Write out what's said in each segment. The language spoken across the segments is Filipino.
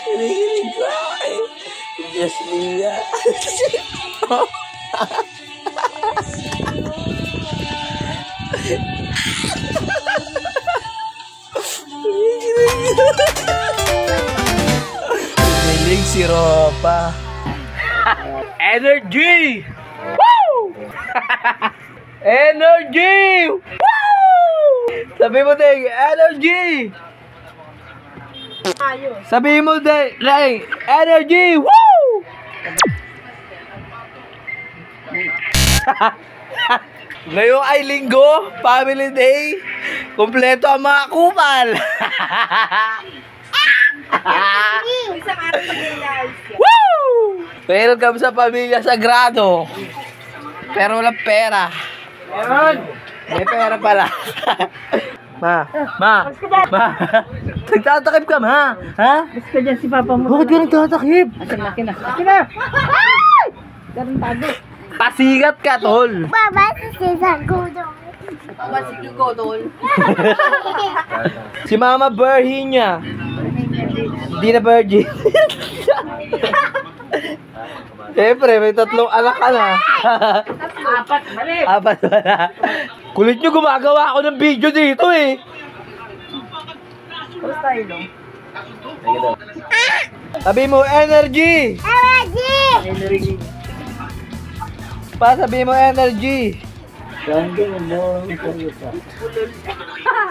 Kinikilig ko. Diyos niya. Kinikilig si Ropa. Energy! Woo! Energy! Woo! Sabi mo, Deng, energy! Sabi mo, Deng, energy! Woo! Ngayon ay linggo, family day, kompleto ang mga kupal. Woo! Meron kami sa pamilya sagrado. Pero walang pera. Meron! May pera pala. Ma. Nagtatakip ka, ma. Ha? Gusto dyan si Papa mo. Bakit ka nagtatakip? Akin na. Ganun tago. Pasigat ka, tol. Baba, si Sagudol. Baba, si Godol. Si Mama Virginia. Hindi na virgin. Siyempre, may 3 anak ka na. 4, mali. 4 wala. Kulit nyo, gumagawa ako ng video dito eh. Tapos tayo, no? Sabi mo, energy! Energy! Pa, sabi mo, energy!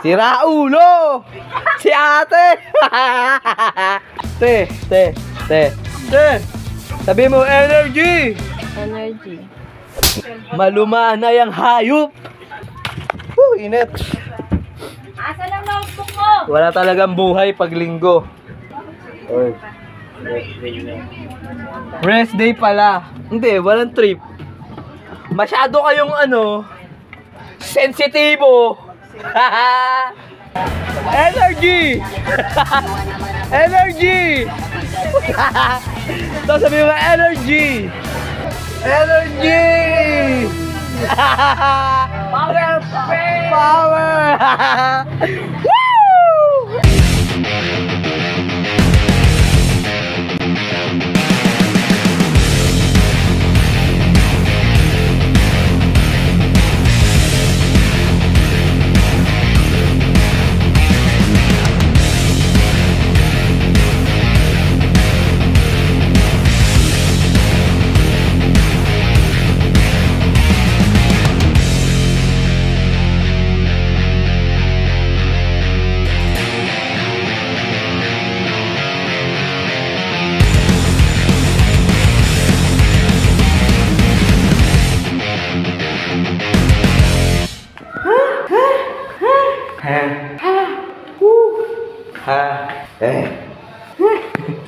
Si Raulo! Si ate! Te! Sabi mo, energy! Energy. Malumana yung hayop! Init! Asa lang notebook mo? Wala talagang buhay pag linggo. Rest day pala. Hindi, walang trip. Masyado kayong sensitibo. Energy! Energy! So sabi mo, energy! Energy! Power! Woo!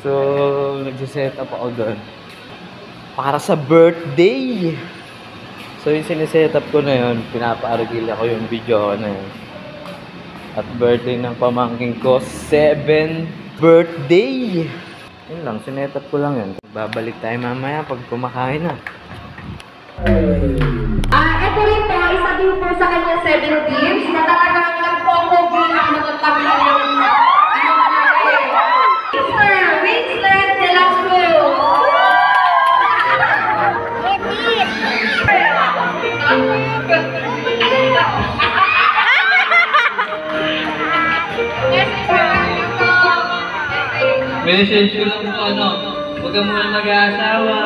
So, nagsiset up ako doon para sa birthday. So, yung siniset up ko na yun, pinapaarigil ako yung video ko na yun. At birthday ng pamangking ko, 7th birthday. Yun lang, sinet up ko lang yun. Babalik tayo mamaya pag kumakain na. Ito rin po, isa din po sa kanyang 7 teams na talagang nagpo-pogi ang matatapos ng Winslet de la Cruz. Message ko lang po huwag ka muna mag-aasawa.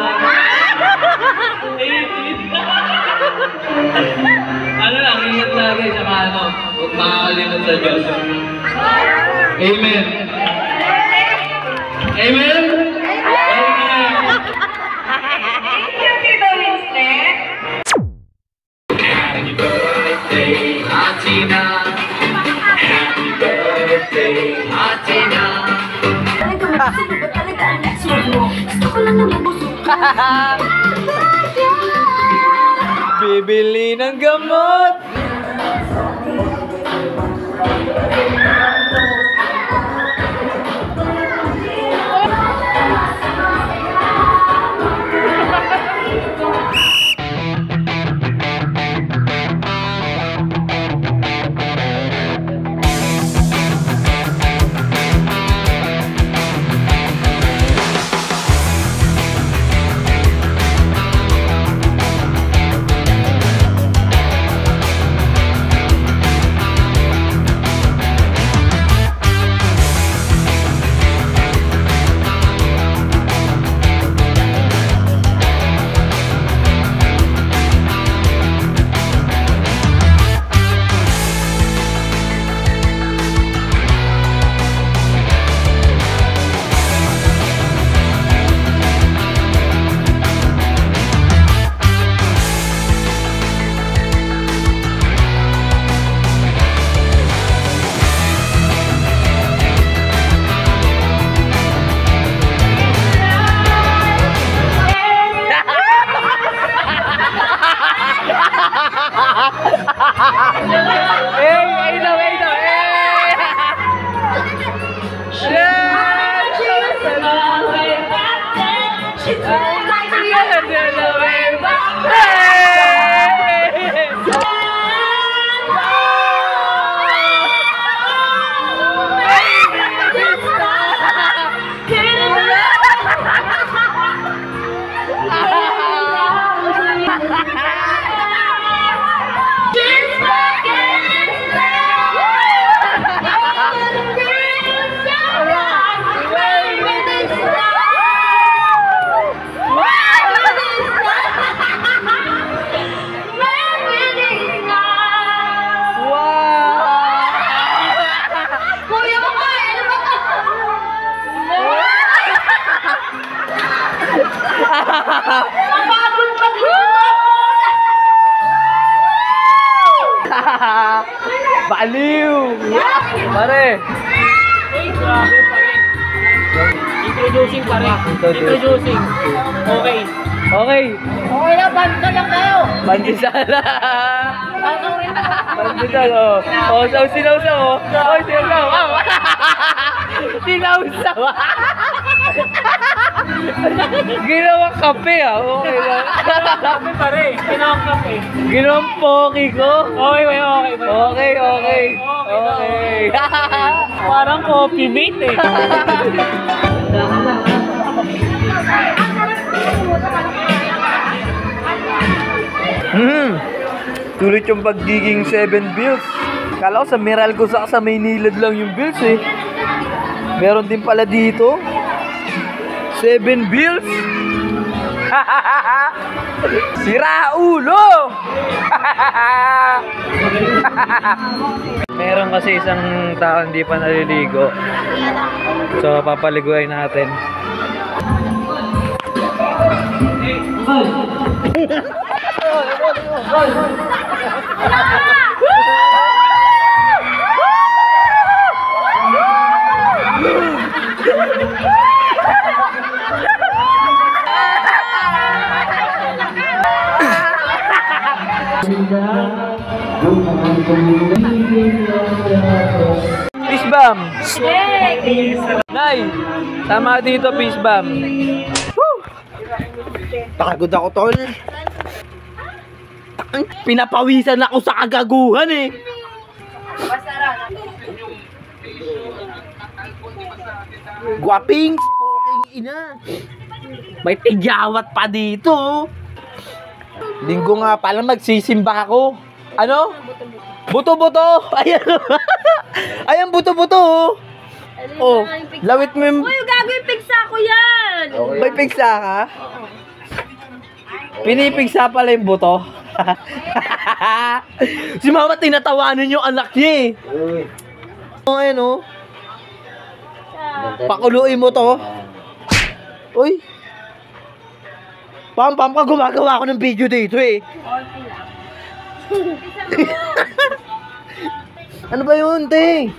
Lang, ingat lagi, saka huwag makakalimot sa Diyos. Amen. Amen? Amen! Thank you, Tito Winslet. Happy birthday, Atina. Happy birthday, Atina. Sino ba talaga ang next one mo? Gusto ko lang naman busog ka. Bibili ng gamot. Napagod pa din. Baliw! Pare! Ay, grabe pare. Introducing pare. Introducing. Okay. Okay. Okay na, banda lang kayo. Bandisala! Bandisala, oh. Oh, sinaw-saw, oh. Oh, sinaw-saw. Oh. Sinaw-saw. Ginawang kape, ah. Okay lang. Kape pare. Pinawang kape. Ginawang poki ko. Okay. Okay. Okay. Parang coffee mate eh. Tuloy yung pagiging 7 bills. Kala ko sa Meralco sa Maynilad lang yung bills eh. Meron din pala dito. 7 bills. Sira ulo. Meron kasi isang tao hindi pa naliligo. So papaliguin natin. Peace bomb. Nay, tama dito peace bomb. Pagod ako tol. Pinapawisan ako sa kagaguhan eh. Guwaping poking ina. May tigyawat pa dito. Linggo nga pala magsisimba ako. Ano? Buto-buto. Ayan. Ayan buto-buto. Oh, lawit mo yung... Uy, gagawin pigsa ko yan. May pigsa ka? Pinipigsa pala yung buto. Si mama tinatawanan yung anak niya eh. Oh, ayun oh. Pakuluin mo to. Uy. Pam ka, gumagawa ako ng video dito eh. Ano ba yun, te?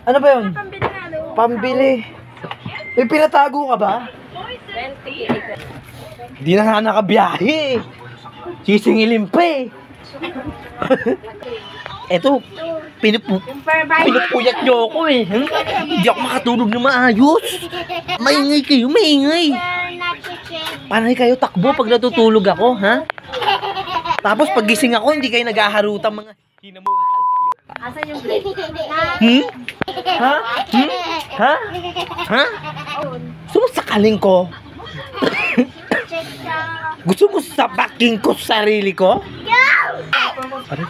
Ano ba yun? Pambili. May pinatago ka ba? 20. Di na nga nakabiyahe eh. Sisingilin pa eh. Eto, pinupuyat nyo ako eh. Hindi ako makatulog na maayos. Maingay kayo, maingay. Panay kayo takbo pag natutulog ako, ha? Tapos pag gising ako, hindi kayo naghaharutang mga hinamungkal kayo. Asan yung blade? Ha? Ha? Ha? Sumasakaling ko? Gusto mo sabaking ko sarili ko? Ano?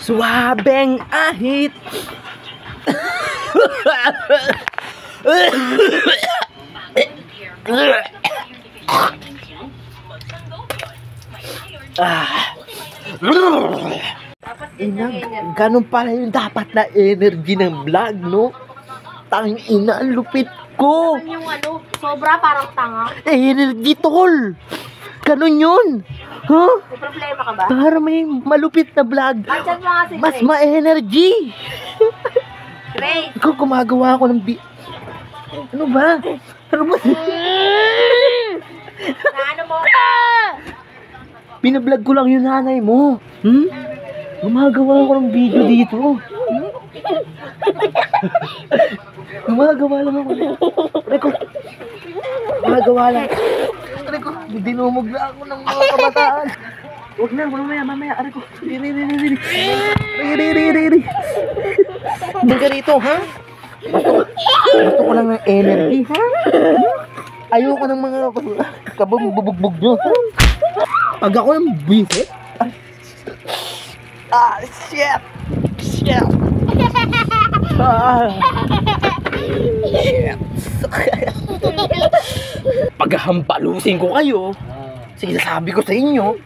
Suwabeng ahit. Ganun pala yung dapat na energy ng vlog, no? Tanging ina, ang lupit ko. Yung ano, sobra parang tanga. Energy, tol. Ganun yun. Huh? May problema ka ba? Para may malupit na vlog. Andyan pa nga si Mas Grace. ma-energy. Grace! Ikaw gumagawa ako ng Ano ba? Ano ba? Na ano mo? Pinablog ko lang yung nanay mo. Gumagawa ako ng video dito. Gumagawa lang ako. Reko. Gumagawa lang. Reko, dinumog na ako ng mga kabataan. Huwag na, mamaya. Reko. Riri. Hindi ka rito, ha? Gusto ko lang ng energy, ha? Ayoko ng mga kabubugbog nyo, ha? Pag ako ng visit, shit! Shit! Paghahampalusin ko kayo, sinasabi ko sa inyo.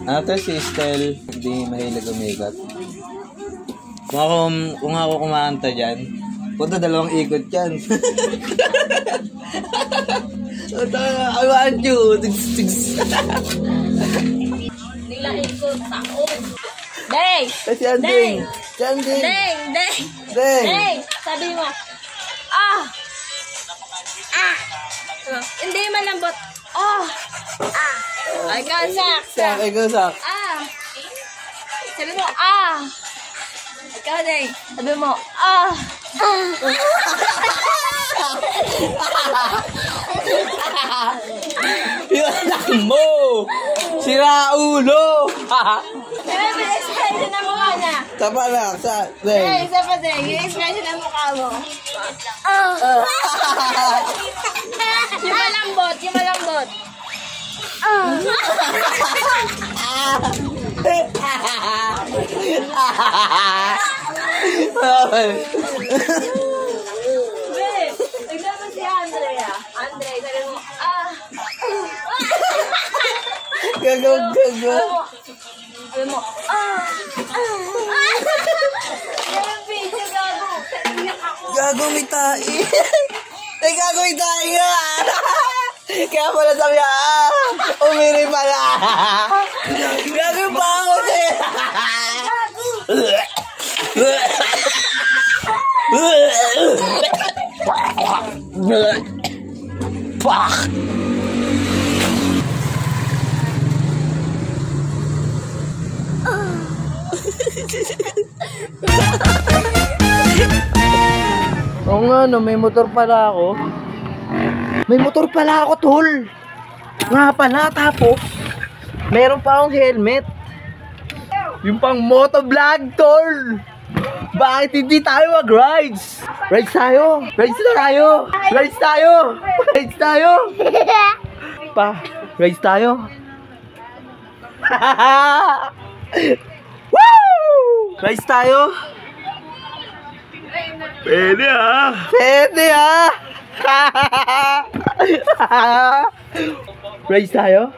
Ano to si Estel? Hindi mahilig umikot. Kung ako kumanta dyan, punta 2 ikot yan. I want you. Nilang ikot ako. Deng! Kasi anding. Anding. Deng! Deng! Deng. Deng! Sabi mo, ah! Ah! Hindi malambot. Oh! Ah! Ay, ikaw, sak! Sak, ikaw sak. Ah! Sabi mo, ah! Ikaw, Deng. Sabi mo, ah! Yung anak mo! Sira ulo! Sabi mo, expression ng mukha niya. Tapa na, sa... Eh, Deng. isa pa, Deng. Yung expression ng mukha mo. Yung malambot, yung malambot. Wait, tignan mo si Andrea. Andrea, sabi mo, ah. Gagawag. Sabi mo, ah. Yung video, gago. Iyak ako. Gagawin tayo. Ay, gagawin tayo nga. Kaya pala sabi niya, umiri pala. Gagawin pa ako siya. Fuck. Oo nga no, may motor pala ako. May motor pala ako, tol. Nga pala, tapos meron pa akong helmet. Yung pang motovlog, tol. Bakit hindi tayo mag-rides? Rides tayo. Rides na tayo. Rides tayo. Rides tayo. Pa, rides tayo. Woo! Rides tayo. Pwede ah. Pwede ah. Rides tayo.